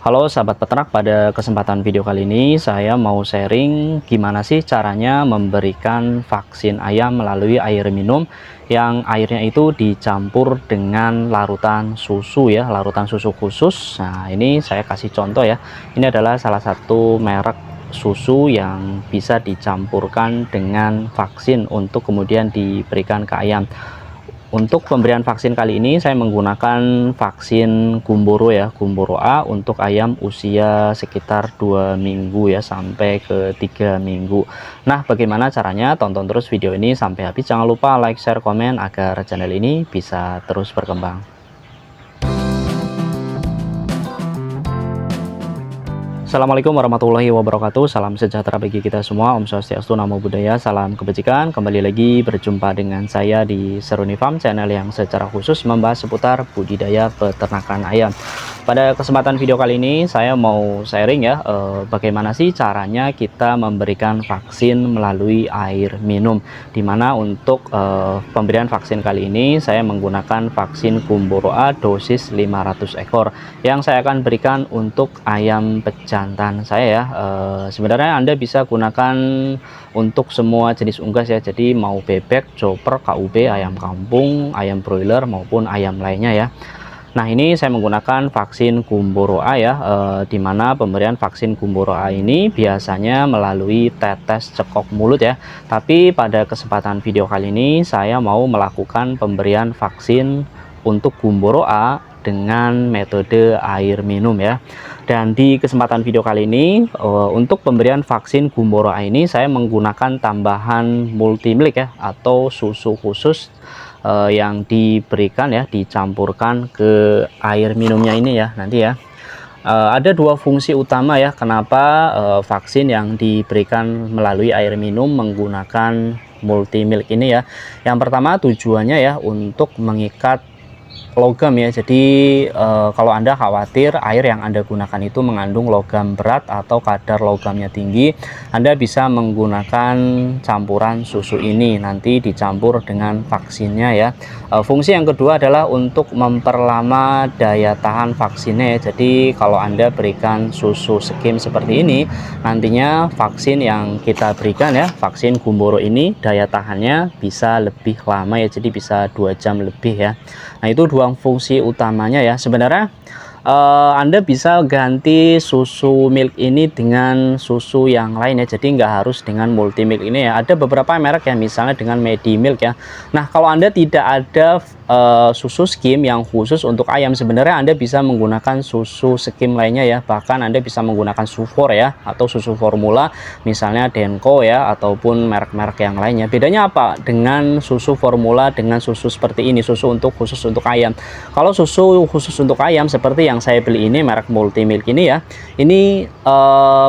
Halo sahabat peternak, pada kesempatan video kali ini saya mau sharing gimana sih caranya memberikan vaksin ayam melalui air minum yang airnya itu dicampur dengan larutan susu ya, larutan susu khusus. Nah, ini saya kasih contoh ya. Ini adalah salah satu merek susu yang bisa dicampurkan dengan vaksin untuk kemudian diberikan ke ayam. Untuk pemberian vaksin kali ini saya menggunakan vaksin Gumboro ya, Gumboro A untuk ayam usia sekitar 2 minggu ya sampai ke 3 minggu. Nah, bagaimana caranya? Tonton terus video ini sampai habis. Jangan lupa like, share, komen agar channel ini bisa terus berkembang. Assalamualaikum warahmatullahi wabarakatuh. Salam sejahtera bagi kita semua. Om Swastiastu, Namo Buddhaya, salam kebajikan. Kembali lagi berjumpa dengan saya di Seruni Farm, channel yang secara khusus membahas seputar budidaya peternakan ayam. Pada kesempatan video kali ini saya mau sharing ya, bagaimana sih caranya kita memberikan vaksin melalui air minum. Dimana untuk pemberian vaksin kali ini saya menggunakan vaksin Gumboro A dosis 500 ekor yang saya akan berikan untuk ayam pejantan saya ya. Sebenarnya Anda bisa gunakan untuk semua jenis unggas ya, jadi mau bebek, chopper, KUB, ayam kampung, ayam broiler maupun ayam lainnya ya. Nah, ini saya menggunakan vaksin Gumboro A ya, dimana pemberian vaksin Gumboro A ini biasanya melalui tetes cekok mulut ya. Tapi pada kesempatan video kali ini saya mau melakukan pemberian vaksin untuk Gumboro A dengan metode air minum ya. Dan di kesempatan video kali ini untuk pemberian vaksin Gumboro A ini saya menggunakan tambahan multimilk ya, atau susu khusus yang diberikan ya, dicampurkan ke air minumnya ini ya nanti ya. Ada dua fungsi utama ya kenapa vaksin yang diberikan melalui air minum menggunakan multimilk ini ya. Yang pertama tujuannya ya untuk mengikat logam ya. Jadi kalau Anda khawatir air yang Anda gunakan itu mengandung logam berat atau kadar logamnya tinggi, Anda bisa menggunakan campuran susu ini nanti dicampur dengan vaksinnya ya. Fungsi yang kedua adalah untuk memperlama daya tahan vaksinnya ya. Jadi kalau Anda berikan susu skim seperti ini, nantinya vaksin yang kita berikan ya, vaksin Gumboro ini daya tahannya bisa lebih lama ya, jadi bisa 2 jam lebih ya. Nah, itu dua fungsi utamanya ya. Sebenarnya Anda bisa ganti susu milk ini dengan susu yang lain ya, jadi nggak harus dengan multimilk ini ya. Ada beberapa merek ya, misalnya dengan Medimilk ya. Nah, kalau Anda tidak ada susu skim yang khusus untuk ayam, sebenarnya Anda bisa menggunakan susu skim lainnya ya. Bahkan Anda bisa menggunakan Sufor ya, atau susu formula misalnya Denko ya, ataupun merek-merek yang lainnya. Bedanya apa dengan susu formula dengan susu seperti ini, susu khusus untuk ayam? Kalau susu khusus untuk ayam seperti yang saya beli ini, merek Multimilk ini ya, ini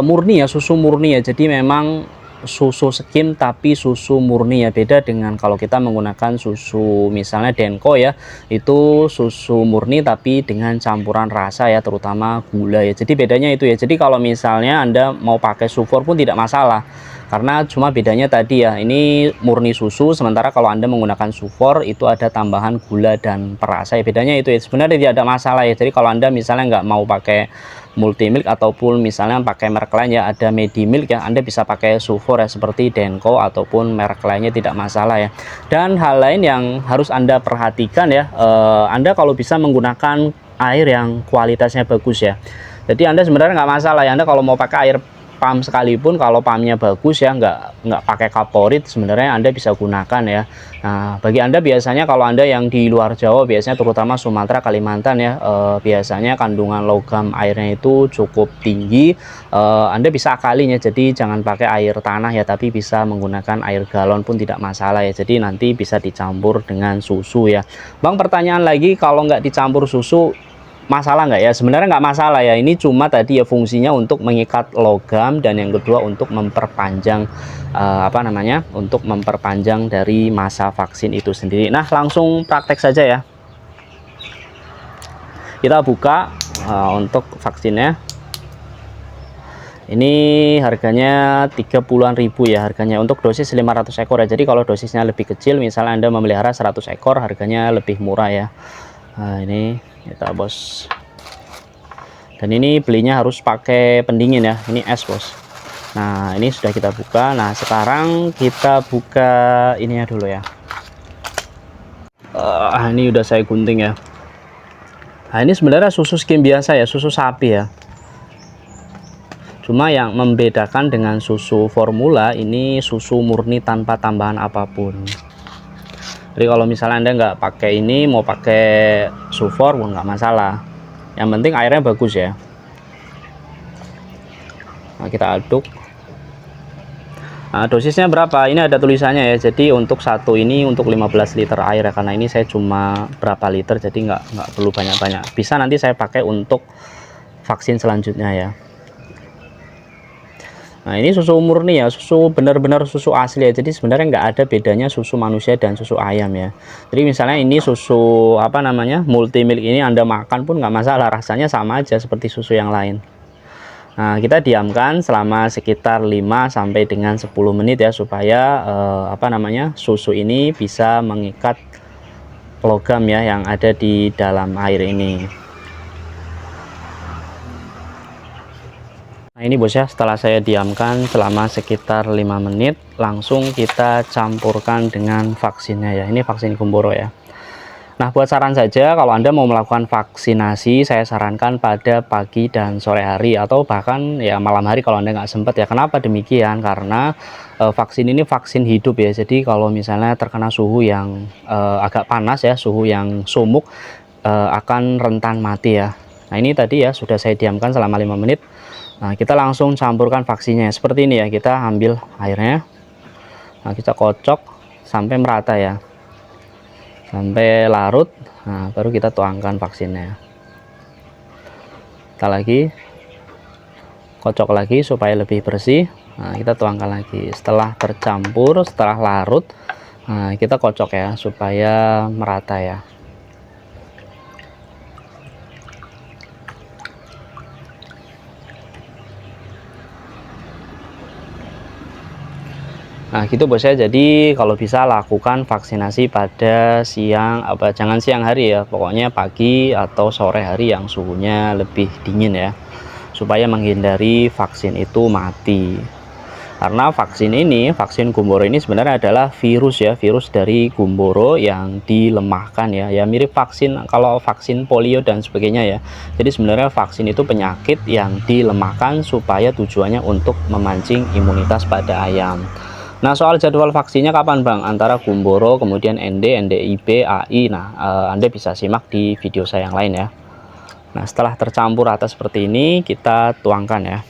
murni ya, susu murni ya. Jadi memang susu skim tapi susu murni ya, beda dengan kalau kita menggunakan susu misalnya Denko ya, itu susu murni tapi dengan campuran rasa ya, terutama gula ya. Jadi bedanya itu ya. Jadi kalau misalnya Anda mau pakai Sufor pun tidak masalah, karena cuma bedanya tadi ya, ini murni susu, sementara kalau Anda menggunakan Sufor itu ada tambahan gula dan perasa ya. Bedanya itu ya, sebenarnya tidak ada masalah ya. Jadi kalau Anda misalnya nggak mau pakai multimilk ataupun misalnya pakai merek lain ya, ada Medimilk ya, Anda bisa pakai Sufor ya, seperti Denko ataupun merek lainnya, tidak masalah ya. Dan hal lain yang harus Anda perhatikan ya, Anda kalau bisa menggunakan air yang kualitasnya bagus ya. Jadi Anda sebenarnya nggak masalah ya, Anda kalau mau pakai air pam sekalipun, kalau pamnya bagus ya, nggak pakai kaporit, sebenarnya Anda bisa gunakan ya. Nah, bagi Anda biasanya kalau Anda yang di luar Jawa, biasanya terutama Sumatera, Kalimantan ya, biasanya kandungan logam airnya itu cukup tinggi. Anda bisa akalinya, jadi jangan pakai air tanah ya, tapi bisa menggunakan air galon pun tidak masalah ya. Jadi nanti bisa dicampur dengan susu ya. Bang, pertanyaan lagi, kalau nggak dicampur susu masalah nggak ya? Sebenarnya nggak masalah ya, ini cuma tadi ya fungsinya untuk mengikat logam, dan yang kedua untuk memperpanjang untuk memperpanjang dari masa vaksin itu sendiri. Nah, langsung praktek saja ya, kita buka untuk vaksinnya. Ini harganya 30-an ribu ya, harganya untuk dosis 500 ekor ya. Jadi kalau dosisnya lebih kecil, misalnya Anda memelihara 100 ekor, harganya lebih murah ya. Nah, ini kita bos Dan ini belinya harus pakai pendingin ya, ini es bos. Nah ini sudah kita buka. Nah sekarang kita buka ininya dulu ya. Ini udah saya gunting ya. Nah ini sebenarnya susu skim biasa ya, susu sapi ya. Cuma yang membedakan dengan susu formula, ini susu murni tanpa tambahan apapun. Jadi kalau misalnya Anda nggak pakai ini, mau pakai sufor nggak masalah. Yang penting airnya bagus ya. Nah kita aduk. Nah dosisnya berapa? Ini ada tulisannya ya. Jadi untuk satu ini untuk 15 liter air ya. Karena ini saya cuma berapa liter, jadi nggak perlu banyak-banyak. Bisa nanti saya pakai untuk vaksin selanjutnya ya. Nah ini susu murni ya, susu benar-benar susu asli ya. Jadi sebenarnya nggak ada bedanya susu manusia dan susu ayam ya. Jadi misalnya ini susu apa namanya multimilk, ini Anda makan pun nggak masalah, rasanya sama aja seperti susu yang lain. Nah kita diamkan selama sekitar 5 sampai dengan 10 menit ya, supaya apa namanya susu ini bisa mengikat logam ya yang ada di dalam air ini. Nah ini bos ya, setelah saya diamkan selama sekitar 5 menit, langsung kita campurkan dengan vaksinnya ya. Ini vaksin Gumboro ya. Nah buat saran saja, kalau Anda mau melakukan vaksinasi, saya sarankan pada pagi dan sore hari, atau bahkan ya malam hari kalau Anda nggak sempat ya. Kenapa demikian? Karena vaksin ini vaksin hidup ya. Jadi kalau misalnya terkena suhu yang agak panas ya, suhu yang sumuk, akan rentan mati ya. Nah ini tadi ya sudah saya diamkan selama 5 menit. Nah kita langsung campurkan vaksinnya seperti ini ya. Kita ambil airnya, nah kita kocok sampai merata ya, sampai larut. Nah baru kita tuangkan vaksinnya. Kita lagi kocok lagi supaya lebih bersih. Nah kita tuangkan lagi. Setelah tercampur, setelah larut, nah kita kocok ya supaya merata ya. Nah gitu bos ya. Jadi kalau bisa lakukan vaksinasi pada siang, jangan siang hari ya, pokoknya pagi atau sore hari yang suhunya lebih dingin ya, supaya menghindari vaksin itu mati. Karena vaksin ini, vaksin Gumboro ini sebenarnya adalah virus ya, virus dari Gumboro yang dilemahkan ya. Ya mirip vaksin, kalau vaksin polio dan sebagainya ya. Jadi sebenarnya vaksin itu penyakit yang dilemahkan supaya tujuannya untuk memancing imunitas pada ayam. Nah soal jadwal vaksinnya kapan bang, antara Gumboro kemudian ND, NDIB, AI, nah Anda bisa simak di video saya yang lain ya. Nah setelah tercampur rata seperti ini, kita tuangkan ya.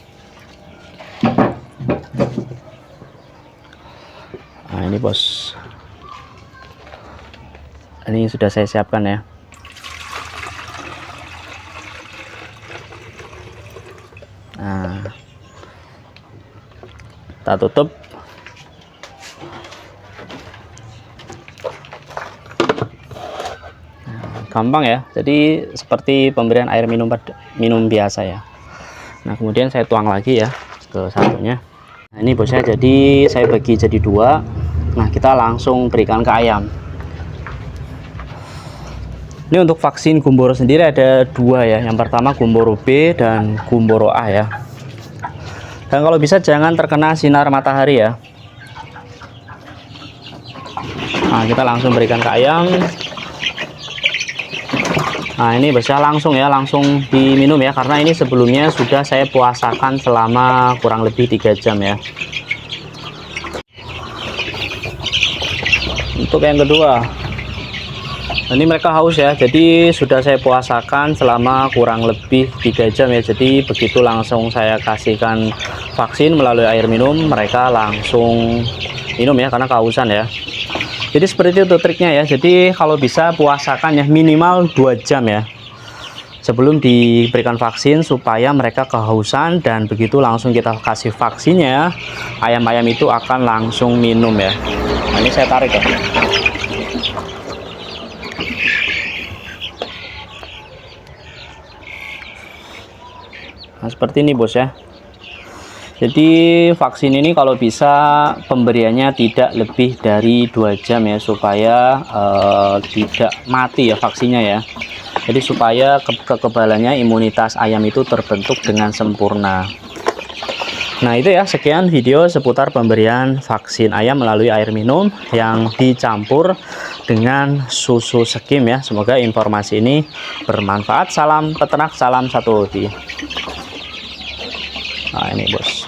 Nah ini bos, ini sudah saya siapkan ya. Nah kita tutup. Gampang ya, jadi seperti pemberian air minum biasa ya. Nah kemudian saya tuang lagi ya ke satunya. Nah ini bosnya, jadi saya bagi jadi 2. Nah kita langsung berikan ke ayam. Ini untuk vaksin Gumboro sendiri ada 2 ya. Yang pertama Gumboro B dan Gumboro A ya. Dan kalau bisa jangan terkena sinar matahari ya. Nah kita langsung berikan ke ayam. Nah ini bosnya langsung ya, langsung diminum ya, karena ini sebelumnya sudah saya puasakan selama kurang lebih 3 jam ya. Untuk yang kedua, ini mereka haus ya, jadi sudah saya puasakan selama kurang lebih 3 jam ya. Jadi begitu langsung saya kasihkan vaksin melalui air minum, mereka langsung minum ya, karena kehausan ya. Jadi seperti itu triknya ya. Jadi kalau bisa puasakan ya minimal 2 jam ya sebelum diberikan vaksin, supaya mereka kehausan, dan begitu langsung kita kasih vaksinnya, ayam-ayam itu akan langsung minum ya. Nah, ini saya tarik ya. Nah seperti ini bos ya. Jadi vaksin ini kalau bisa pemberiannya tidak lebih dari 2 jam ya, supaya tidak mati ya vaksinnya ya. Jadi supaya kekebalannya, imunitas ayam itu terbentuk dengan sempurna. Nah itu ya, sekian video seputar pemberian vaksin ayam melalui air minum yang dicampur dengan susu skim ya. Semoga informasi ini bermanfaat. Salam peternak, salam satu hobi. Nah ini bos.